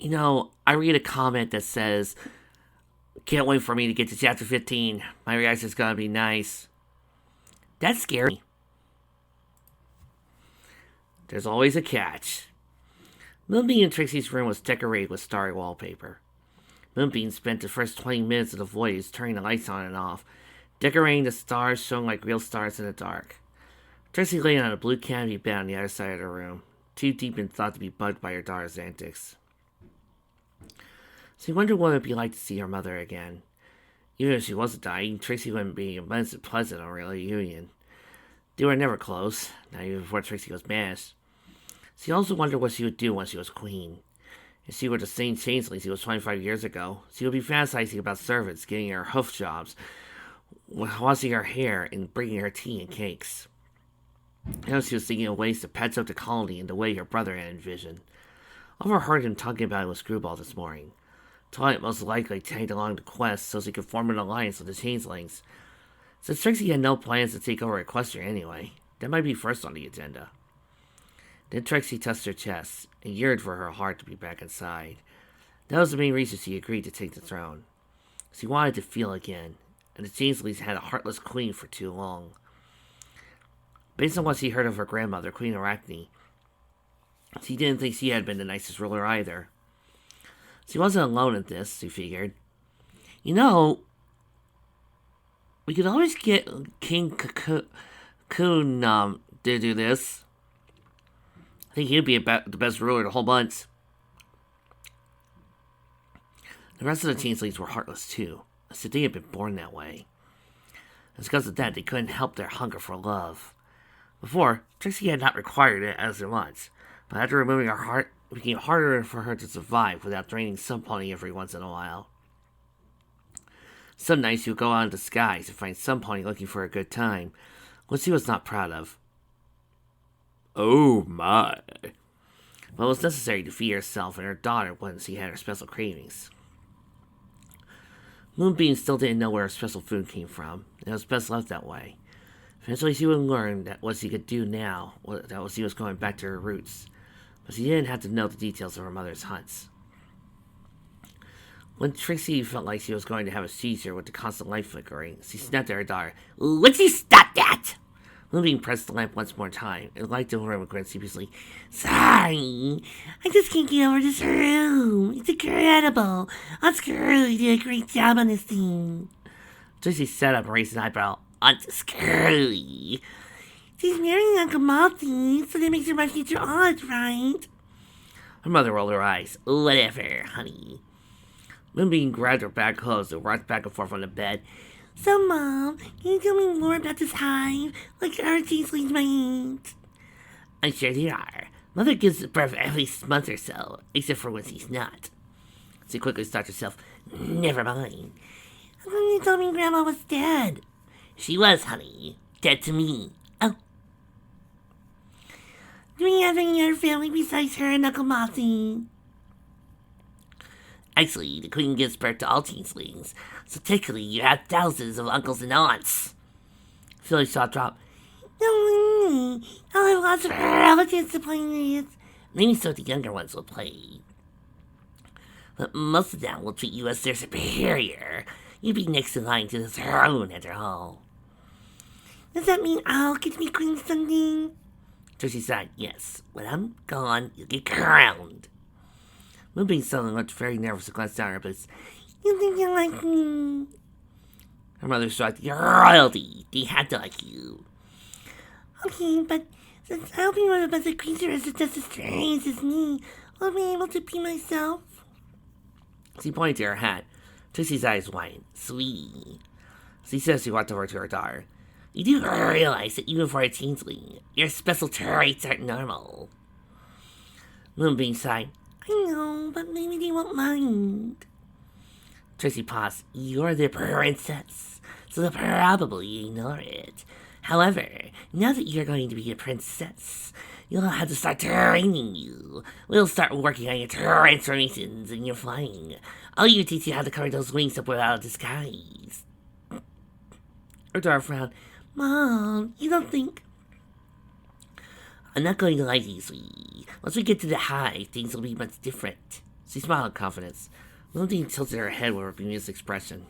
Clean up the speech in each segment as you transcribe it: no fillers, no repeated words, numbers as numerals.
I read a comment that says, "Can't wait for me to get to chapter 15. My reaction's gonna be nice." That's scary. There's always a catch. Moonbeam in Trixie's room was decorated with starry wallpaper. Moonbeam spent the first 20 minutes of the voyage turning the lights on and off, decorating the stars showing like real stars in the dark. Trixie lay on a blue canopy bed on the other side of the room, too deep in thought to be bugged by her daughter's antics. She wondered what it would be like to see her mother again. Even if she wasn't dying, Trixie wouldn't be immensely pleasant on a reunion. They were never close, not even before Trixie was banished. She also wondered what she would do when she was queen. If she were the same changeling she was 25 years ago, she would be fantasizing about servants getting her hoof jobs, washing her hair, and bringing her tea and cakes. Now she was thinking of ways to patch up the colony in the way her brother had envisioned. Overheard him talking about it with Screwball this morning. Twilight most likely tagged along the quest so she could form an alliance with the changelings. Since Trixie had no plans to take over Equestria anyway, that might be first on the agenda. Then Trixie touched her chest and yearned for her heart to be back inside. That was the main reason she agreed to take the throne. She wanted to feel again, and the changelings had a heartless queen for too long. Based on what she heard of her grandmother, Queen Arachne, she didn't think she had been the nicest ruler either. She wasn't alone in this, she figured. We could always get King Cocoon to do this. I think he'd be the best ruler of the whole bunch. The rest of the changelings were heartless too, so they had been born that way. And because of that, they couldn't help their hunger for love. Before, Trixie had not required it as much, but after removing her heart, it became harder for her to survive without draining some pony every once in a while. Some nights she would go out in disguise and find some pony looking for a good time, which she was not proud of. Oh my. But it was necessary to feed herself and her daughter when she had her special cravings. Moonbeam still didn't know where her special food came from, and it was best left that way. Eventually she would learn that what she could do now, that she was going back to her roots, but she didn't have to know the details of her mother's hunts. When Trixie felt like she was going to have a seizure with the constant light flickering, she snapped at her daughter. "Would you stop that?" Moonbeam pressed the lamp once more time, and lighted the room and grinned sheepishly. "Sorry, I just can't get over this room. It's incredible. Aunt Curly did a great job on this thing." Trixie sat up and raised an eyebrow. "Aunt Curly? She's marrying Uncle Malty, so that makes her my future aunt, right?" Her mother rolled her eyes. "Whatever, honey." Moonbeam grabbed her bag clothes and rocked back and forth on the bed. "So, Mom, can you tell me more about this hive? Like our changelings might?" "I'm sure they are. Mother gives birth every month or so, except for when she's not." She quickly stopped herself. "Never mind. How come you told me Grandma was dead?" "She was, honey. Dead to me." "Oh. Do we have any other family besides her and Uncle Mossy?" "Actually, the Queen gives birth to all changelings, so technically you have thousands of uncles and aunts." Philly's jaw dropped. "No, I'll have lots of relatives to play with." "Maybe so the younger ones will play. But most of them will treat you as their superior. You'd be next in line to the throne after all." "Does that mean I'll get to be queen someday?" Trixie sighed. "Yes. When I'm gone, you'll get crowned." Moonbeam suddenly looked very nervous and glanced down at her boots. "You think you like me?" Her mother shrugged. "You're royalty. They had to like you." "Okay, but since I'll be one of the creatures that's just as strange as me, will I be able to be myself?" She pointed to her hat. Trixie's eyes widened. "Sweetie." She said as she walked over to her daughter. "You do realize that even for a changeling, your special traits aren't normal." Moonbeam sighed. "I know, but maybe they won't mind." Trixie paused. "You're the princess, so they'll probably ignore it. However, now that you're going to be a princess, you'll have to start training you. We'll start working on your transformations and your flying. I'll even teach you how to cover those wings up without a disguise." Her daughter frowned. "Mom, you don't think..." "I'm not going to lie to you, sweetie. Once we get to the hive, things will be much different." She smiled in confidence. Moonbeam tilted her head with her bemused expression.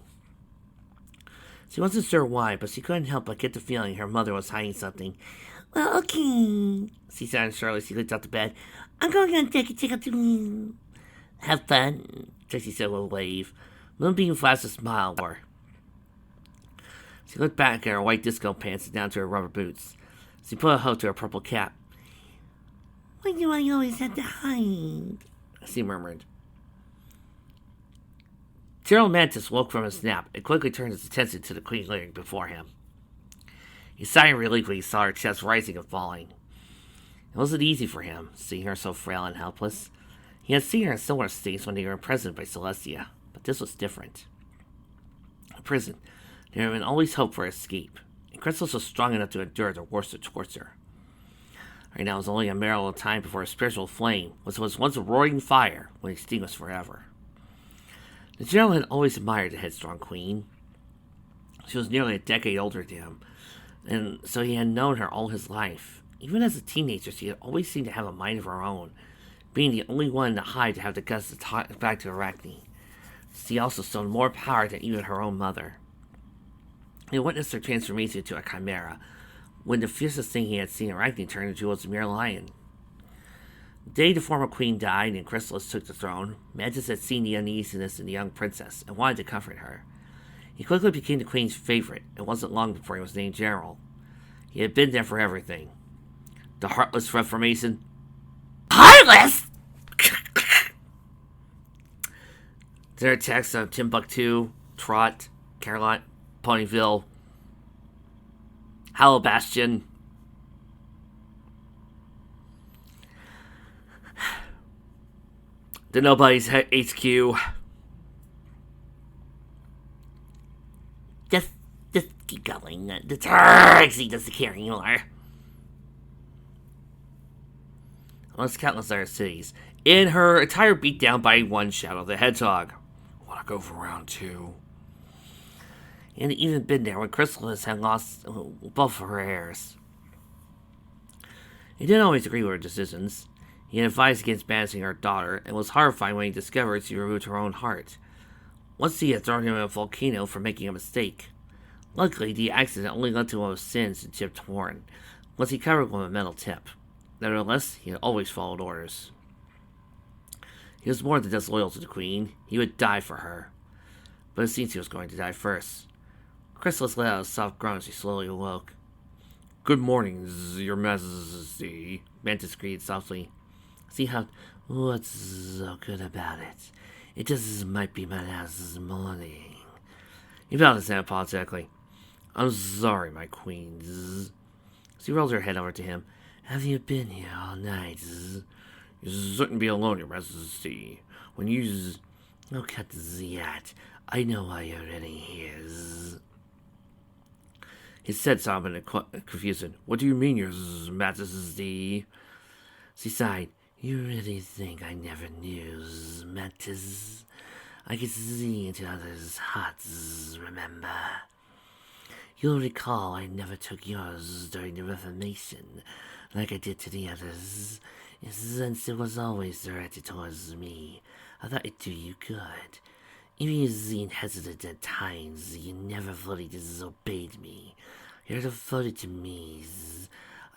She wasn't sure why, but she couldn't help but get the feeling her mother was hiding something. Well, okay, she said unsurely as she looked out the bed. I'm going to take a ticket to have fun, Trixie said with a wave. Moonbeam flashed a smile at her. She looked back at her white disco pants and down to her rubber boots. She put a hoe to her purple cap. Why do I always have to hide? She murmured. Gerald Mantis woke from his nap and quickly turned his attention to the queen lying before him. He sighed in relief when he saw her chest rising and falling. It wasn't easy for him, seeing her so frail and helpless. He had seen her in similar states when they were imprisoned by Celestia, but this was different. In prison, there had been always hope for escape, and Chrysalis was strong enough to endure the worst of torture. Right now it was only a matter of time before a spiritual flame, which was once a roaring fire, would extinguish forever. The general had always admired the headstrong queen. She was nearly a decade older than him, and so he had known her all his life. Even as a teenager, she had always seemed to have a mind of her own, being the only one in the hive to have the guts to talk back to Arachne. She also showed more power than even her own mother. He witnessed her transformation into a chimera, when the fiercest thing he had seen Arachne turn into was a mere lion. The day the former queen died and Chrysalis took the throne, Mantis had seen the uneasiness in the young princess and wanted to comfort her. He quickly became the queen's favorite, and wasn't long before he was named general. He had been there for everything. The Heartless Reformation. Heartless?! Their attacks on Timbuktu, Trot, Carolot, Ponyville, Hollow Bastion. The Nobody's HQ. Just keep going. The Trixie doesn't care anymore. Amongst countless other cities, in her attire beat down by one Shadow the Hedgehog. Wanna go for round 2? He had even been there when Chrysalis had lost both of her heirs. He didn't always agree with her decisions. He had advised against banishing her daughter, and was horrified when he discovered she removed her own heart. Once he had thrown him in a volcano for making a mistake. Luckily, the accident only led to one of sins and chipped torn, once he covered with a metal tip. Nevertheless, he had always followed orders. He was more than just loyal to the queen. He would die for her. But it seems he was going to die first. Chrysalis let out a soft groan as she slowly awoke. Good morning, your majesty, Mantis greeted softly. See how... What's so good about it? It just might be my last morning. He bowed his head apologetically. I'm sorry, my queen. She rolled her head over to him. Have you been here all night? You shouldn't be alone, your majesty. When you... Oh, cut the yet. I know why you're really here. He said, sobbing in confusion. What do you mean, your majesty? She sighed. You really think I never knew, Mantis? I could see into others' hearts, remember? You'll recall I never took yours during the Reformation, like I did to the others, since it was always directed towards me. I thought it'd do you good. Even you seemed hesitant at times, you never fully disobeyed me. You're devoted to me.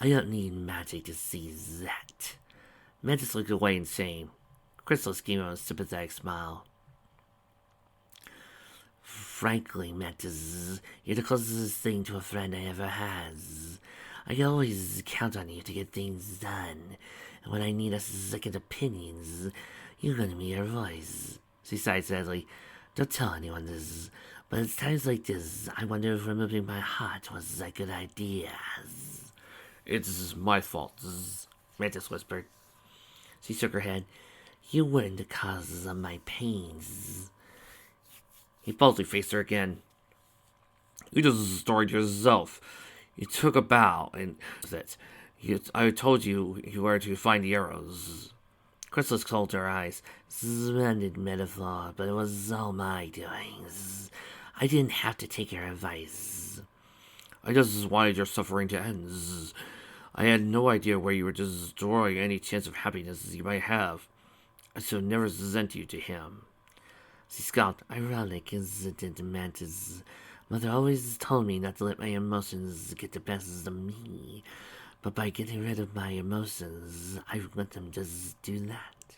I don't need magic to see that. Mantis looked away in shame. Chrysalis gave him a sympathetic smile. Frankly, Mantis, you're the closest thing to a friend I ever has. I can always count on you to get things done, and when I need a second opinions, you're gonna be your voice. She sighed sadly. Don't tell anyone this, but at times like this, I wonder if removing my heart was a good idea. It's my fault, Mantis whispered. She shook her head. You weren't the cause of my pains. He boldly faced her again. You just destroyed yourself. You took a bow, and that. I told you were to find the arrows. Chrysalis closed her eyes. Splendid metaphor, but it was all my doings. I didn't have to take your advice. I just wanted your suffering to end. I had no idea where you were destroying any chance of happiness you might have. I should never sent you to him. She scowled. Ironic, isn't it, Mantis? Mother always told me not to let my emotions get the best of me. But by getting rid of my emotions, I let them just do that.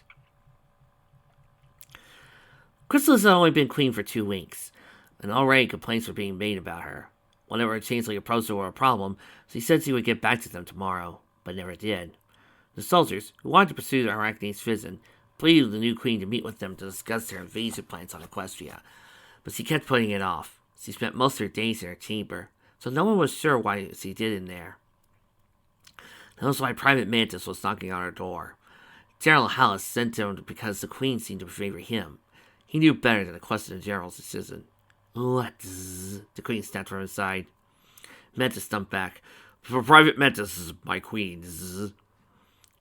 Crystal has only been queen for 2 weeks, and already complaints were being made about her. Whenever a changeling approached her with a problem, she said she would get back to them tomorrow, but never did. The soldiers, who wanted to pursue the Arachne's vision, pleaded with the new queen to meet with them to discuss their invasion plans on Equestria, but she kept putting it off. She spent most of her days in her chamber, so no one was sure why she did in there. That was why Private Mantis was knocking on her door. General Hallis sent him because the queen seemed to favor him. He knew better than to question the general's decision. What? The queen snapped from his side. Mantis stumped back. For Private Mantis, my queen.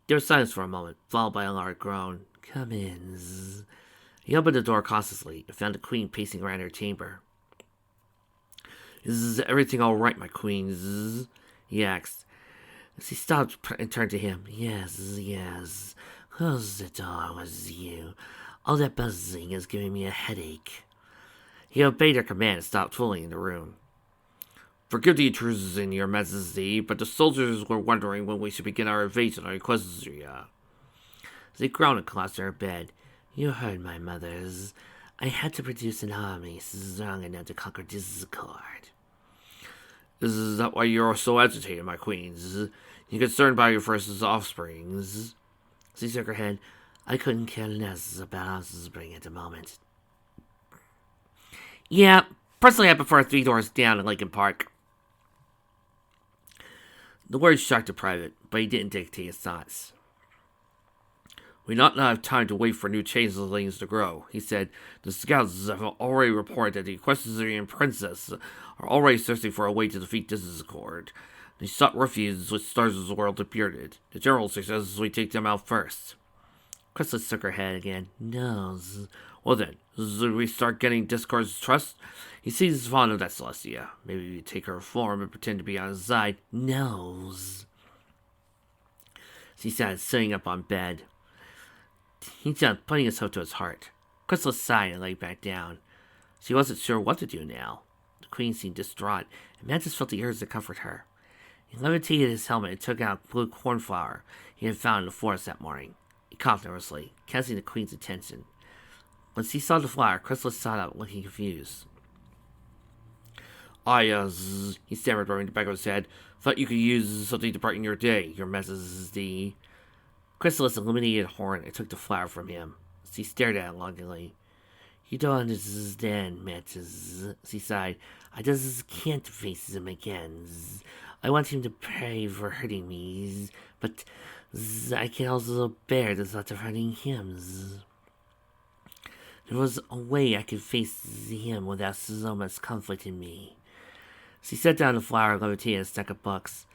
There was silence for a moment, followed by a loud groan. Come in. He opened the door cautiously and found the queen pacing around her chamber. Is everything all right, my queen? He asked. She stopped and turned to him. Yes. Close the door, was you. All that buzzing is giving me a headache. He obeyed her command and stopped fooling in the room. Forgive the intrusion, Your Majesty, but the soldiers were wondering when we should begin our invasion on Equestria. She groaned and collapsed in her bed. You heard my mothers. I had to produce an army strong enough to conquer discord. Is that why you're so agitated, my queens? You're concerned about your first offsprings? She shook her head. I couldn't care less about offspring at the moment. Yeah, personally I prefer 3 doors down in Lincoln Park. The words shocked the private, but he didn't dictate his thoughts. We not have time to wait for new changelings to grow, he said. The scouts have already reported that the Equestrian princess are already searching for a way to defeat Discord. They sought refuge with Stars' world appeared. The general suggests we take them out first. Chrysalis shook her head again. No. Well then, should we start getting Discord's trust? He seems fond of that Celestia. Maybe we take her form and pretend to be on his side. No. She sat sitting up on bed. He jumped, putting his hook to his heart. Chrysalis sighed and lay back down. She wasn't sure what to do now. The queen seemed distraught, and Mantis felt the urge to comfort her. He levitated his helmet and took out blue cornflower he had found in the forest that morning. He coughed nervously, catching the queen's attention. When she saw the flower, Chrysalis sat up, looking confused. He stammered, rubbing the back of his head. Thought you could use something to brighten your day, Your Majesty. Chrysalis illuminated a horn and took the flower from him. She stared at it longingly. You don't understand, Mantis, she sighed. I just can't face him again. I want him to pray for hurting me, but I can also bear the thought of hurting him. There was a way I could face him without so much conflict in me. She set down the flower and levitated a stack of books.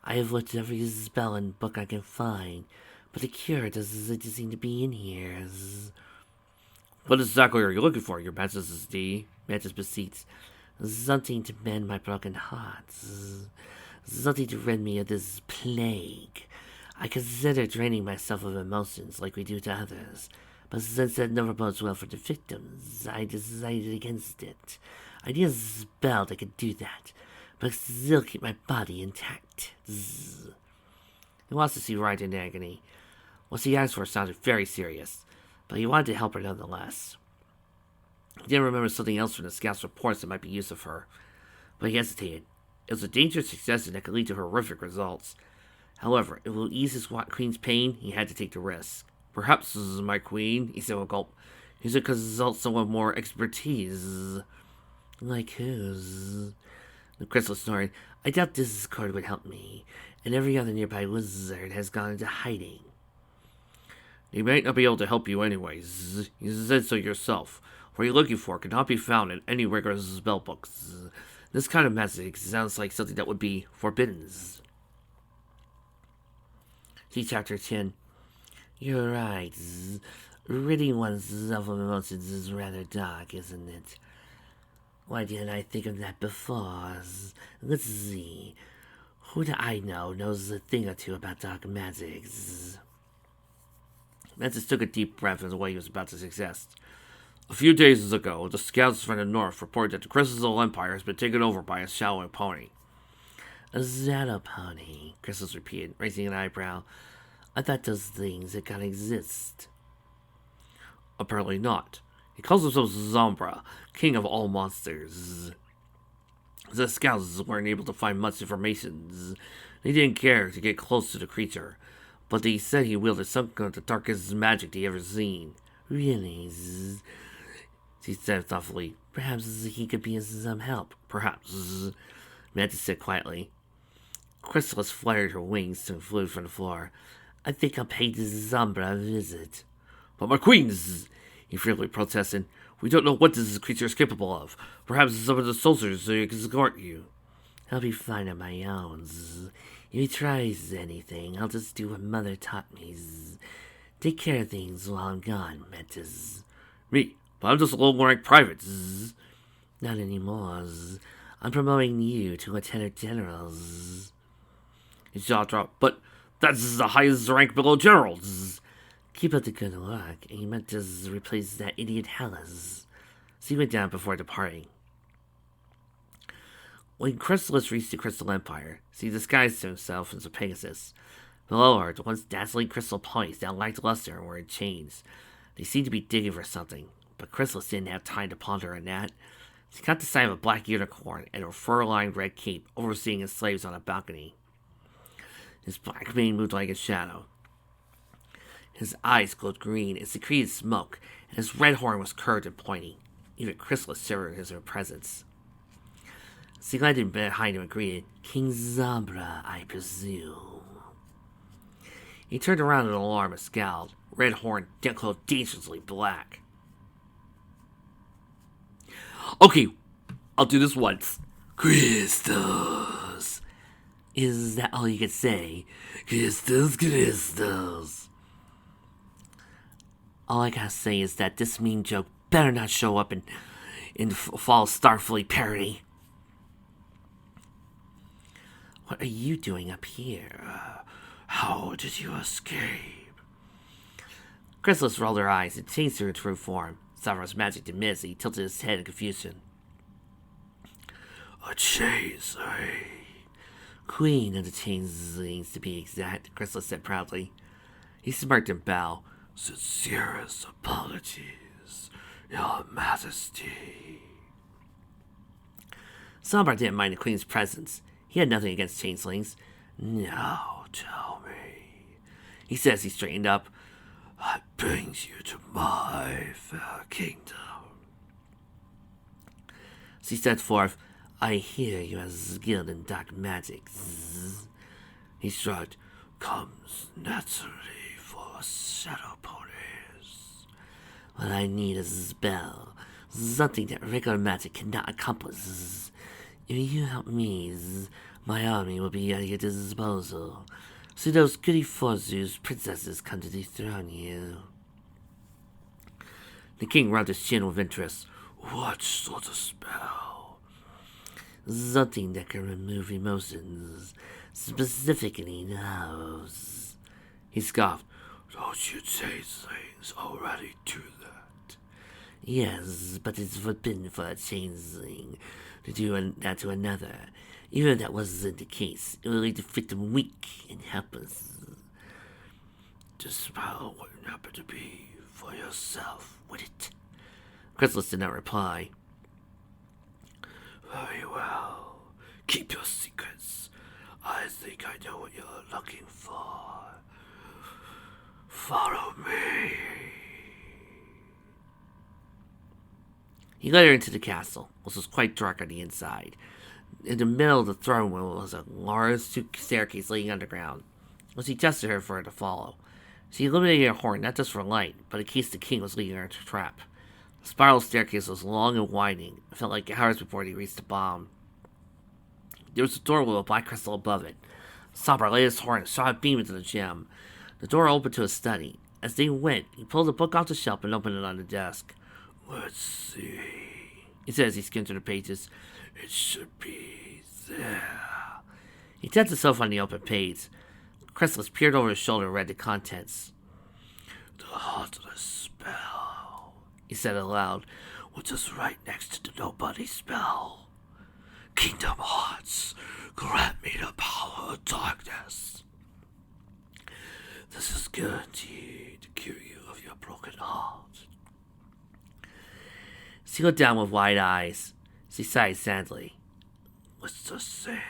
I have looked at every spell and book I can find, but the cure doesn't seem to be in here. What exactly are you looking for, Your Majesty? Mantis beseeched. Something to mend my broken heart. Something to rid me of this plague. I considered draining myself of emotions like we do to others, but since that never bodes well for the victims, I decided against it. I need a spell that could do that, but still keep my body intact. He wants to see right in agony. What she asked for sounded very serious, but he wanted to help her nonetheless. He didn't remember something else from the scout's reports that might be used of her, but he hesitated. It was a dangerous suggestion that could lead to horrific results. However, if it will ease his queen's pain, he had to take the risk. Perhaps, my queen, he said with a gulp, you should consult someone with more expertise. Like whose? The Chrysalis snorted. I doubt Discord would help me, and every other nearby wizard has gone into hiding. They might not be able to help you anyways. You said so yourself. What you're looking for cannot be found in any regular spellbooks. This kind of magic sounds like something that would be forbidden. She tapped her chin. You're right. Ridding oneself of emotions is rather dark, isn't it? Why didn't I think of that before? Let's see. Who do I know knows a thing or two about dark magics? Mantis took a deep breath as what he was about to suggest. A few days ago, the scouts from the north reported that the Crystal Empire has been taken over by a shadow pony. A shadow pony, Crystal repeated, raising an eyebrow. I thought those things that can't exist. Apparently not. He calls himself Zombra, king of all monsters. The scouts weren't able to find much information. They didn't care to get close to the creature, but they said he wielded some of the darkest magic they ever seen. Really? She said thoughtfully. Perhaps he could be some help. Perhaps. Mantis said quietly. Chrysalis fluttered her wings and flew from the floor. I think I'll pay this Zombra a visit. But my queens, he fearfully protested. We don't know what this creature is capable of. Perhaps some of the soldiers can escort you. I'll be fine on my own. If he tries anything, I'll just do what Mother taught me. Take care of things while I'm gone, Mantis. Me? But I'm just a low-rank private. Not anymore. I'm promoting you to Lieutenant General. His jaw dropped. But that's the highest rank below General. Keep up the good work, and you might just replace that idiot Hellas. So he went down before departing. When Chrysalis reached the Crystal Empire, he disguised himself as a Pegasus. Below her, the once dazzling crystal ponies now lacked luster and were in chains. They seemed to be digging for something, but Chrysalis didn't have time to ponder on that. She caught the sight of a black unicorn and a fur-lined red cape overseeing his slaves on a balcony. His black mane moved like a shadow. His eyes glowed green and secreted smoke, and his red horn was curved and pointy. Even Chrysalis shivered in his presence. She landed behind him and greeted, King Zombra, I presume. He turned around in alarm and scowled, red horn glowed dangerously black. Okay, I'll do this once. Crystals. Is that all you can say? Crystals. All I gotta say is that this mean joke better not show up in Fall Starfleet parody. What are you doing up here? How did you escape? Chrysalis rolled her eyes and changed her true form. Savra's magic diminished. He tilted his head in confusion. A changeling. Queen of the changelings, to be exact, Chrysalis said proudly. He smirked and bowed. Sincerest apologies, Your Majesty. Zombra didn't mind the Queen's presence. He had nothing against changelings. Now tell me, he said as he straightened up, what brings you to my fair kingdom? She set forth, I hear you are skilled in dark magic. He shrugged, comes naturally for shadow ponies. What I need is a spell, something that regular magic cannot accomplish. If you help me, my army will be at your disposal. So those goody Forzu's princesses come to dethrone you. The king rubbed his chin with interest. What sort of spell? Something that can remove emotions, specifically those. He scoffed. Don't you changelings already do that? Yes, but it's forbidden for a changeling to do that to another. Even if that wasn't the case, it would leave the victim weak and helpless. The spell wouldn't happen to be for yourself, would it? Chrysalis did not reply. Very well. Keep your secrets. I think I know what you're looking for. Follow me. He led her into the castle, which was quite dark on the inside. In the middle of the throne room was a large staircase leading underground, which he gestured her for her to follow. She illuminated her horn not just for light, but in case the king was leading her into a trap. The spiral staircase was long and winding. It felt like hours before he reached the bottom. There was a door with a black crystal above it. Zombra laid his horn and shot a beam into the gem. The door opened to a study. As they went, he pulled a book off the shelf and opened it on the desk. Let's see, he said as he skimmed through the pages. It should be there. He tapped himself on the open page. Chrysalis peered over his shoulder and read the contents. The heartless spell, he said aloud, was just right next to the nobody spell. Kingdom Hearts, grant me the power of darkness. This is guaranteed to cure you of your broken heart. She looked down with wide eyes. She sighed sadly. Let's just say,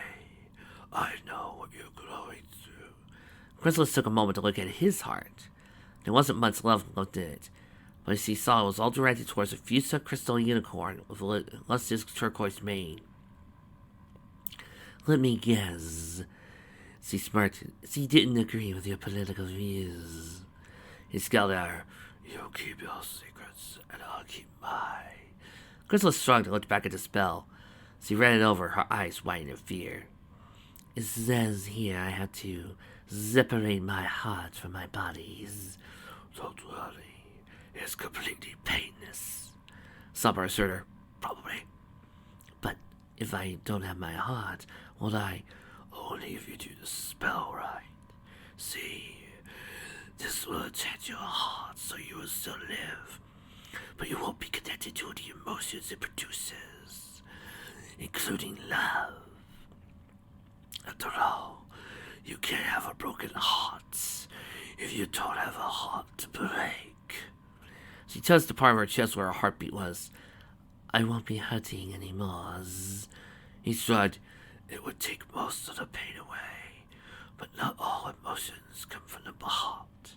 I know what you're going through. Chrysalis took a moment to look at his heart. There wasn't much love left in it, but she saw it was all directed towards a fuchsia crystal unicorn with a lustrous turquoise mane. Let me guess. She smirked. She didn't agree with your political views. He scowled at her. You keep your secrets, and I'll keep mine. Chrysalis shrugged and looked back at the spell. She read it over, her eyes widened in fear. It says here I have to separate my heart from my bodies. Don't worry, it's completely painless. Sombra assured her. Probably. But if I don't have my heart, will I? Only if you do the spell right. See, this will attach your heart so you will still live, but you won't be connected to the emotions it produces, including love. After all, you can't have a broken heart if you don't have a heart to break. She touched the part of her chest where her heartbeat was. I won't be hurting anymore. He shrugged. It would take most of the pain away, but not all emotions come from the heart.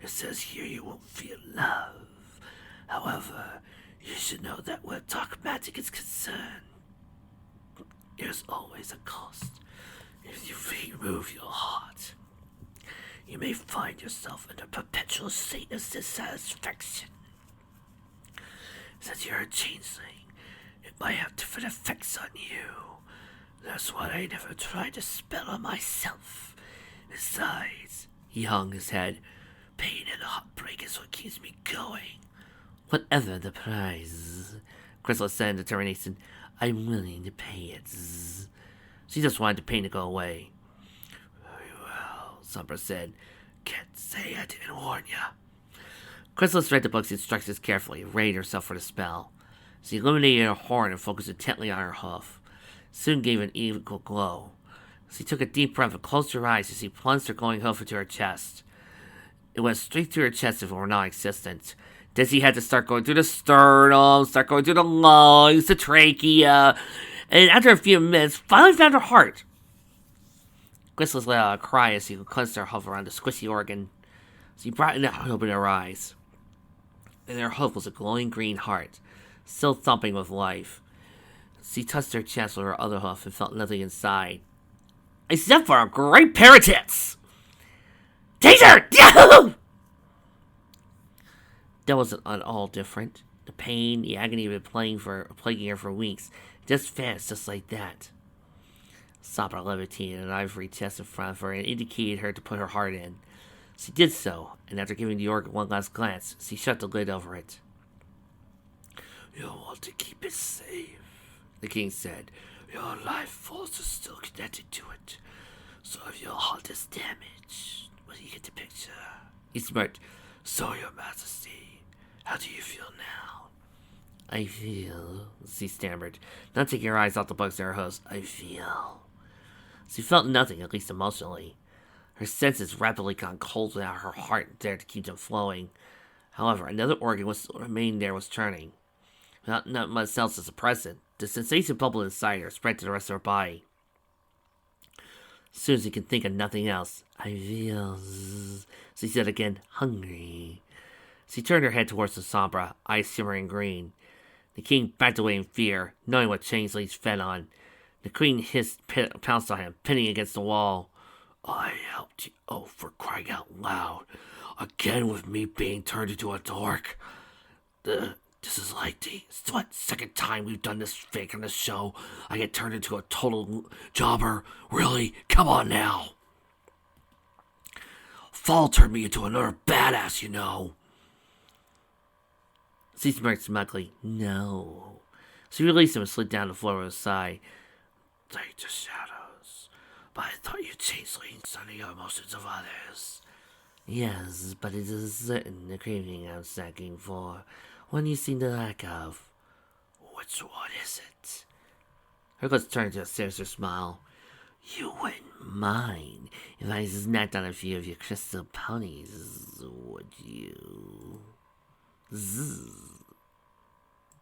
It says here you won't feel love. However, you should know that where dark magic is concerned, there's always a cost. If you remove your heart, you may find yourself in a perpetual state of dissatisfaction. Since you're a changeling, it might have different effects on you. That's why I never tried to spell on myself. Besides, he hung his head. Pain and heartbreak is what keeps me going. Whatever the price, Chrysalis said in determination, I'm willing to pay it. She just wanted the pain to go away. Very well, Sombra said. Can't say I didn't warn ya. Chrysalis read the book's instructions carefully, readied herself for the spell. She illuminated her horn and focused intently on her hoof. Soon gave an evil glow. She took a deep breath and closed her eyes as she plunged her glowing hoof into her chest. It went straight through her chest if it were non-existent. Then she had to start going through the sternum, start going through the lungs, the trachea, and after a few minutes, finally found her heart. Chrysalis let out a cry as she clenched her hoof around the squishy organ. She brightened up and opened her eyes. In her hoof was a glowing green heart, still thumping with life. She touched her chest with her other hoof and felt nothing inside. Except for a great pair of tits! Taser! Yahoo! That wasn't at all different. The pain, the agony had been plaguing her for weeks. Just vanished just like that. Sombra levitated an ivory chest in front of her and indicated her to put her heart in. She did so, and after giving the organ one last glance, she shut the lid over it. You'll want to keep it safe, the king said. Your life force is still connected to it, so if your heart is damaged, well, you get the picture. He smirked. So, your majesty, how do you feel now? I feel, she stammered, not taking her eyes off the bugs in her hooves. I feel. She felt nothing, at least emotionally. Her senses rapidly gone cold without her heart there to keep them flowing. However, another organ was remaining there was turning. Without not much else to suppress it, the sensation bubbled inside her, spread to the rest of her body. As soon as she could think of nothing else, I feel, she said again, hungry. She turned her head towards the Sombra, eyes shimmering green. The king backed away in fear, knowing what changelings fed on. The queen pounced on him, pinning against the wall. I helped you, oh, for crying out loud. Again with me being turned into a dork. This is like the second time we've done this fake on the show. I get turned into a total jobber. Really? Come on now. Fall turned me into another badass, you know. She smirked smugly. No. She released him and slid down the floor with a sigh. Take the shadows. But I thought you changelings under your emotions of others. Yes, but it is certain the craving I'm searching for, one you seem to lack of. Which one is it? Hercules turned to a sinister smile. You wouldn't mind if I snacked on a few of your crystal ponies, would you? Zzz.